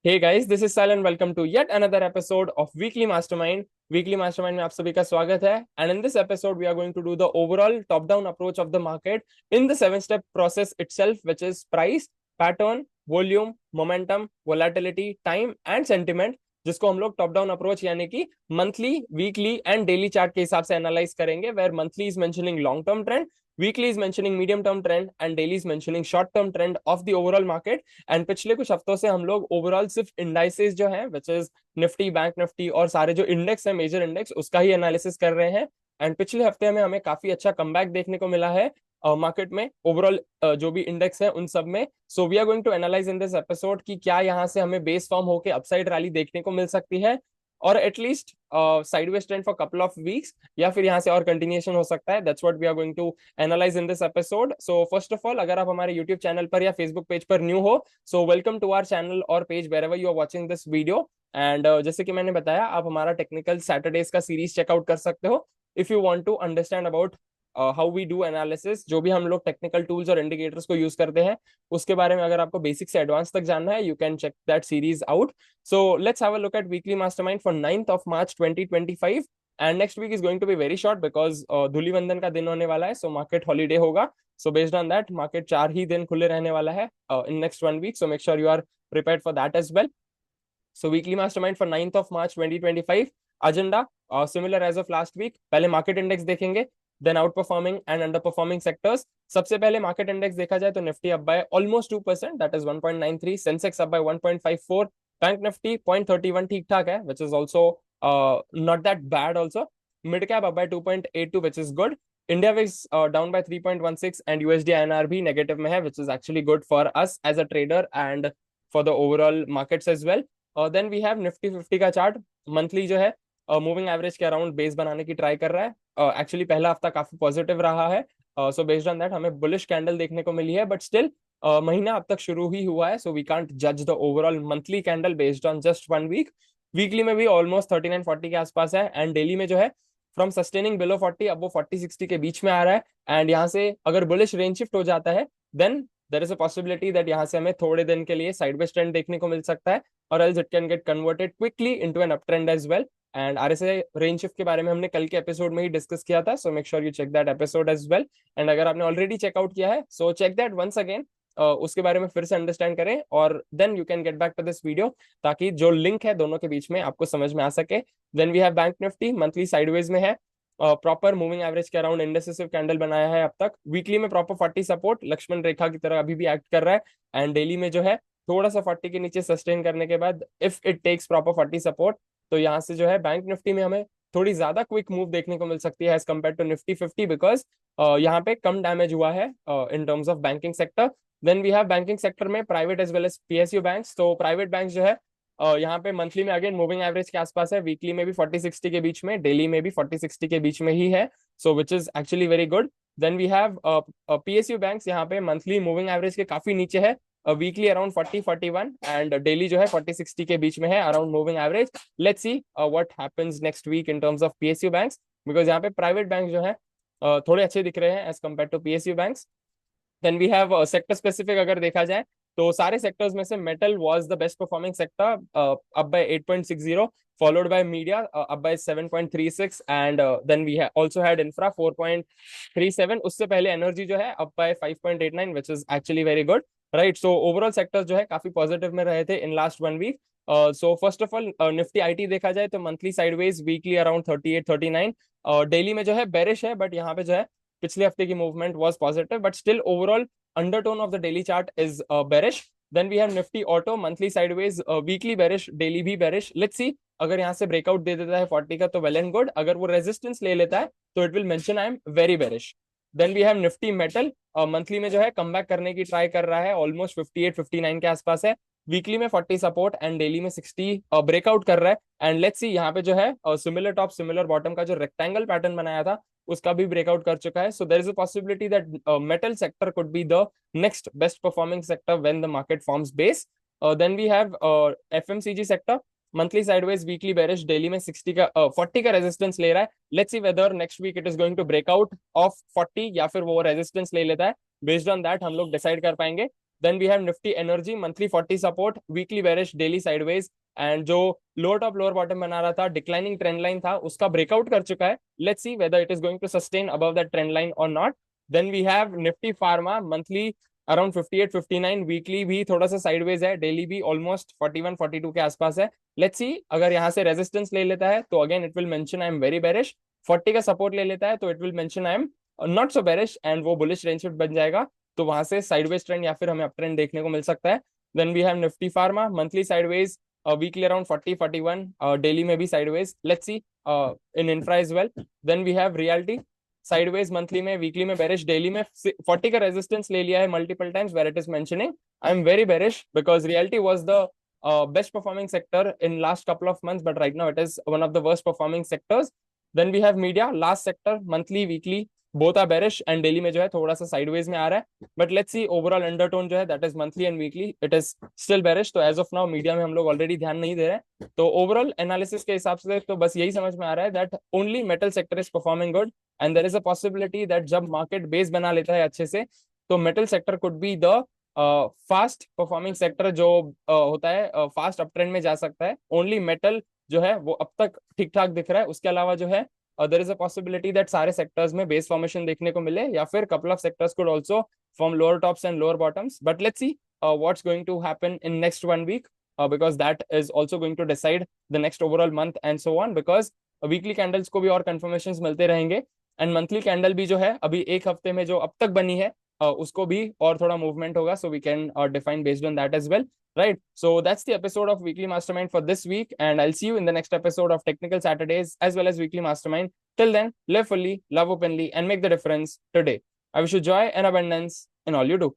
Hey guys, this is Sal and welcome to yet another episode of Weekly Mastermind. Weekly Mastermind में आप सभी का स्वागत है. And in this episode, we are going to do the overall top-down approach of the market in the seven-step process itself, which is price, pattern, volume, momentum, volatility, time and sentiment. जिसको हम लोग top down approach यानी कि monthly, weekly and daily chart के हिसाब से analyse करेंगे. Where monthly is mentioning long term trend, weekly is mentioning medium term trend and daily is mentioning short term trend of the overall market. And पिछले कुछ हफ्तों से हम लोग ओवरऑल सिर्फ इंडाइसेस जो है which is Nifty, bank Nifty और सारे जो इंडेक्स है, मेजर इंडेक्स, उसका ही एनालिसिस कर रहे हैं. एंड पिछले हफ्ते में हमें काफी अच्छा कमबैक देखने को मिला है मार्केट में, ओवरऑल जो भी इंडेक्स है उन सब में. So we are going to analyse in this episode कि क्या यहाँ से हमें बेस फॉर्म होकर अपसाइड रैली देखने को मिल सकती है और at least sideways trend for couple of weeks, या फिर यहाँ से और कंटिन्यूएशन हो सकता है. That's what we are going to analyse in this episode. So first of all, अगर आप हमारे यूट्यूब चैनल पर या फेसबुक पेज पर न्यू हो, so welcome to our channel और page wherever you are watching this video. And जैसे कि मैंने बताया, आप हमारा टेक्निकल सैटरडेज का सीरीज चेकआउट कर सकते हो if you want to understand about how we do analysis. जो भी हम लोग टेक्निकल टूल्स और इंडिकेटर्स को यूज करते हैं उसके बारे में अगर आपको बेसिक से एडवांस तक जानना है, you can check that series out. So let's have a look at weekly mastermind for 9th of March 2025. And next week is going to be very short because धूली वंदन का दिन होने वाला है, so market holiday होगा. So based on that, market 4 ही दिन खुले रहने वाला है in next 1 week. So make sure you are prepared for that as well. So weekly mastermind for 9th of March 2025. Agenda similar as of last week. पहले market index देखेंगे, then outperforming and underperforming sectors. सबसे पहले market index देखा जाए तो Nifty up by almost 2%, that is 1.93. Sensex up by 1.54. Bank Nifty 0.31 ठीक ठाक है, which is also not that bad also. Mid cap up by 2.82, which is good. India VIX down by 3.16 and USD INR भी negative में है, which is actually good for us as a trader and for the overall markets as well. Then we have Nifty 50 का chart. Monthly जो है moving average के around base बनाने की try कर रहा है. एक्चुअली पहला हफ्ता काफी पॉजिटिव रहा है, सो बेस्ड ऑन दैट हमें बुलिश कैंडल देखने को मिली है, बट स्टिल महीना अब तक शुरू ही हुआ है, सो वी कांट जज the overall monthly candle based on just 1 week. Weekly में भी ऑलमोस्ट 3940 के आसपास है, एंड डेली में जो है फ्रॉम सस्टेनिंग बिलो 40 अब वो 4060 के बीच में आ रहा है. एंड यहाँ से अगर बुलिश रेंज शिफ्ट हो जाता है then there is a possibility that यहाँ से हमें थोड़े दिन के लिए साइडवेज ट्रेंड देखने को मिल सकता है, और else it can get converted quickly into an up trend as well. And RSI range shift के बारे में हमने कल के एपिसोड में ही डिस्कस किया था, so make sure you check that episode as well. And अगर आपने ऑलरेडी चेकआउट किया है so check that once again, उसके बारे में फिर से अंडरस्टैंड करें और then you can get back to this video, ताकि जो लिंक है दोनों के बीच में आपको समझ में आ सके. Then we have Bank Nifty monthly sideways में है, प्रॉपर मूविंग एवरेज के अराउंड इंडेसिसिव कैंडल बनाया है अब तक. वीकली में प्रॉपर 40 सपोर्ट लक्ष्मण रेखा की तरह अभी भी एक्ट कर रहा है, एंड डेली में जो है थोड़ा सा 40 के नीचे सस्टेन करने के बाद if it takes proper 40 support, तो यहाँ से जो है बैंक निफ्टी में हमें थोड़ी ज्यादा क्विक मूव देखने को मिल सकती है as compare to Nifty 50, because यहाँ पे कम डैमेज हुआ है in terms of banking sector. Then we have banking sector में private as well as PSU banks. तो प्राइवेट बैंक जो है यहाँ पे मंथली में अगेन मूविंग एवरेज के आसपास है, वीकली में भी 40-60 के बीच में, डेली में भी 40-60 के बीच में ही है, so which is actually very good. Then we have PSU banks, यहाँ पे मंथली मूविंग एवरेज के काफी नीचे है, वीकली अराउंड 40-41 एंड डेली जो है 40-60 के बीच में है around moving average. Let's see what happens next week in terms of PSU banks, because यहाँ पे प्राइवेट बैंक जो है थोड़े अच्छे दिख रहे हैं as compare to PSU banks. Then we have sector specific अगर देखा जाए तो सारे सेक्टर्स में से metal was the best performing sector, up by 8.60, followed by media up by 7.36, and then we also had infra 4.37. उससे पहले एनर्जी जो है up by 5.89, which is actually very good, right? So overall sectors जो है काफी positive में रहे थे in last 1 week. So first of all Nifty IT देखा जाए तो monthly sideways, weekly around 38-39, daily में जो है बेरिश है, बट यहाँ पे जो है पिछले हफ्ते की movement was positive, but still overall undertone of the daily chart is bearish. Then we have Nifty Auto monthly sideways, weekly bearish, daily भी bearish. Let's see, अगर यहाँ से ब्रेकआउट दे देता है 40 का तो वेल एंड गुड, अगर वो रेजिस्टेंस ले लेता है तो it will mention I am very bearish. Then we have Nifty metal, monthly में जो है कमबैक करने की ट्राई कर रहा है, ऑलमोस्ट 58-59 के आसपास है, वीकली में 40 सपोर्ट एंड डेली में 60 ब्रेकआउट कर रहा है. एंड लेट्स सी, यहाँ पे जो है सिमिलर टॉप सिमिलर बॉटम का जो रेक्टेंगल पैटर्न बनाया था उसका भी ब्रेकआउट कर चुका है. So there is a possibility that metal sector could be the next best performing sector when the market forms base. Then we have FMCG sector, monthly sideways, weekly bearish, daily में 60 का 40 का resistance ले रहा है. Let's see whether next week it is going to breakout of 40 या फिर वो resistance ले लेता है. बेस्ड ऑन दैट हम लोग डिसाइड कर पाएंगे Then we have Nifty Energy monthly 40 support, weekly bearish, daily sideways, and जो लोअर टॉप लोअर बॉटम बना रहा था, डिक्लाइनिंग ट्रेंड लाइन था, उसका ब्रेकआउट कर चुका है. Let's see whether it is going to sustain above that trend line और not. Then we have Nifty pharma monthly around 58 59, weekly भी थोड़ा सा साइडवेज है, डेली भी ऑलमोस्ट 41 42 के आसपास है. लेट्स सी अगर यहाँ से रेजिस्टेंस ले लेता है तो again it will mention I am very bearish. 40 का सपोर्ट ले लेता है तो it will mention I am not so bearish and वो बुलिश रेंज शिफ्ट बन जाएगा. तो वहां से साइडवेज ट्रेंड या फिर हमें अप ट्रेंड देखने को मिल सकता है. Then we have Nifty pharma monthly sideways, weekly around 40 41, daily में भी sideways. Let's see in infra as well. Then we have realty sideways monthly में, weekly में bearish, daily में 40 का resistance ले लिया है multiple times where it is mentioning I'm very bearish because realty was the best performing sector in last couple of months, but right now it is one of the worst performing sectors. Then we have media last sector monthly weekly both are bearish and daily में जो है थोड़ा सा sideways में आ रहा है. But let's see overall undertone जो है that is monthly and weekly it is still bearish. तो as of now मीडिया में हम लोग ऑलरेडी ध्यान नहीं दे रहे हैं. तो ओवरऑल एनालिसिस के हिसाब से तो बस यही समझ में आ रहा है that only metal sector is performing good and there is a possibility that जब मार्केट बेस बना लेता है अच्छे से तो metal sector could be the fast performing sector जो होता है फास्ट अप ट्रेंड में जा सकता है. ओनली मेटल जो है वो अब तक ठीक ठाक दिख रहा है. उसके अलावा जो है there is a possibility that सारे सेक्टर्स में बेस फॉर्मेशन देखने को मिले या फिर couple of sectors could also form lower tops and lower bottoms. But let's see what's going to happen in next 1 week because that is also going to decide the next overall month and so on, because weekly candles को भी और confirmations मिलते रहेंगे and monthly candle भी जो है अभी एक हफ्ते में जो अब तक बनी है उसको भी और थोड़ा मूवमेंट होगा. So we can define based on that as well. Right. So that's the episode of Weekly Mastermind for this week. And I'll see you in the next episode of Technical Saturdays as well as Weekly Mastermind. Till then, live fully, love openly, and make the difference today. I wish you joy and abundance in all you do.